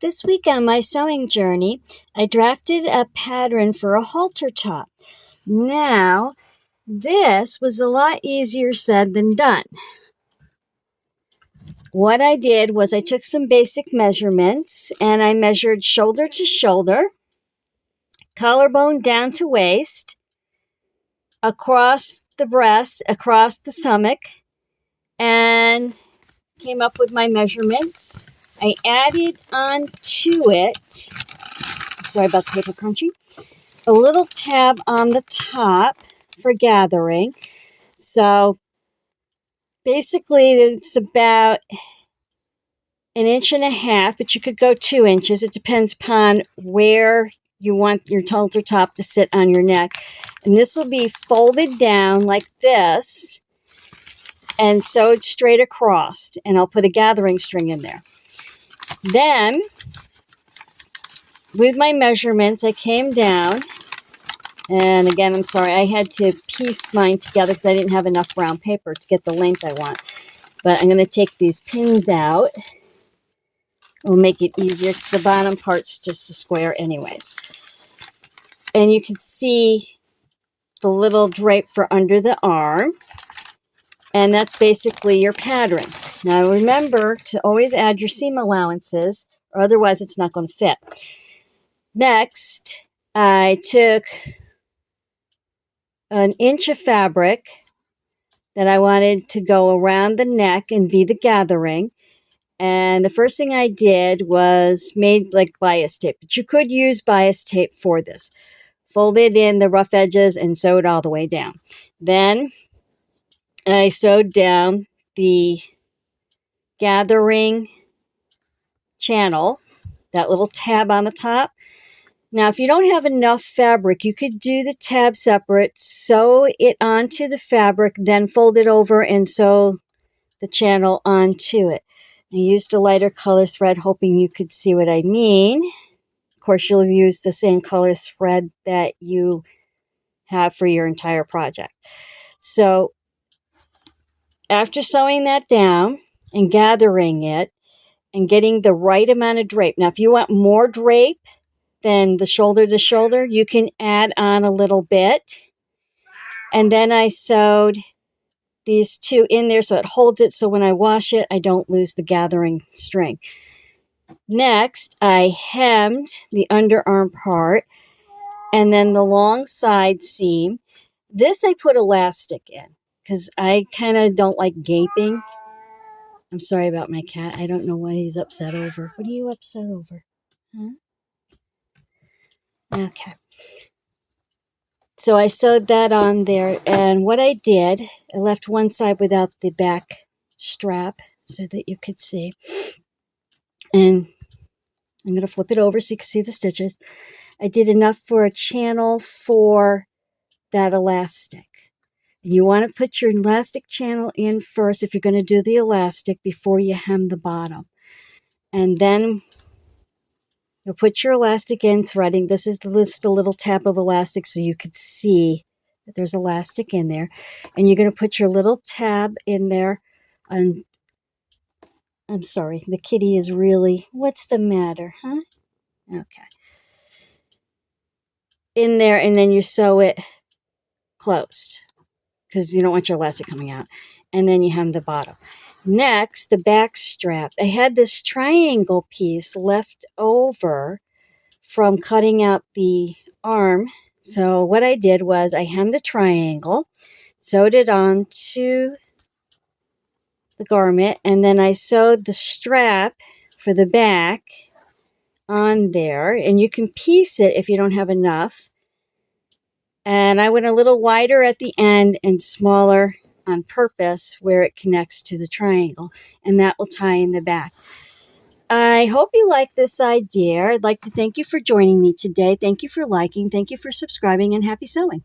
This week on my sewing journey, I drafted a pattern for a halter top. Now, this was a lot easier said than done. What I did was I took some basic measurements and I measured shoulder to shoulder, collarbone down to waist, across the breast, across the stomach, and came up with my measurements. I added onto it, sorry about the paper crunching, a little tab on the top for gathering. So basically it's about 1.5 inches, but you could go 2 inches. It depends upon where you want your halter top to sit on your neck. And this will be folded down like this and sewed straight across. And I'll put a gathering string in there. Then, with my measurements, I came down. And again, I'm sorry, I had to piece mine together because I didn't have enough brown paper to get the length I want. But I'm going to take these pins out. It'll make it easier because the bottom part's just a square anyways. And you can see the little drape for under the arm. And that's basically your pattern. Now remember to always add your seam allowances, or otherwise it's not going to fit. Next, I took 1 inch of fabric that I wanted to go around the neck and be the gathering. And the first thing I did was made like bias tape, but you could use bias tape for this. Folded in the rough edges and sewed all the way down. Then I sewed down the gathering channel, that little tab on the top. Now, if you don't have enough fabric, you could do the tab separate, sew it onto the fabric, then fold it over and sew the channel onto it. I used a lighter color thread, hoping you could see what I mean. Of course, you'll use the same color thread that you have for your entire project. So, after sewing that down and gathering it and getting the right amount of drape. Now, if you want more drape than the shoulder to shoulder, you can add on a little bit. And then I sewed these two in there so it holds it, so when I wash it, I don't lose the gathering string. Next, I hemmed the underarm part and then the long side seam. This I put elastic in because I kind of don't like gaping. I'm sorry about my cat. I don't know what he's upset over. What are you upset over? Huh? Okay. So I sewed that on there, and what I did, I left one side without the back strap so that you could see. And I'm going to flip it over so you can see the stitches. I did enough for a channel for that elastic. And you want to put your elastic channel in first if you're going to do the elastic before you hem the bottom. And then you'll put your elastic in, threading. This is just a little tab of elastic so you could see that there's elastic in there. And you're going to put your little tab in there. And I'm sorry, the kitty is really, what's the matter, huh? Okay. In there, and then you sew it closed because you don't want your elastic coming out. And then you hem the bottom. Next, the back strap. I had this triangle piece left over from cutting out the arm. So what I did was I hemmed the triangle, sewed it onto the garment, and then I sewed the strap for the back on there. And you can piece it if you don't have enough. And I went a little wider at the end and smaller on purpose where it connects to the triangle, and that will tie in the back. I hope you like this idea. I'd like to thank you for joining me today. Thank you for liking, thank you for subscribing, and happy sewing.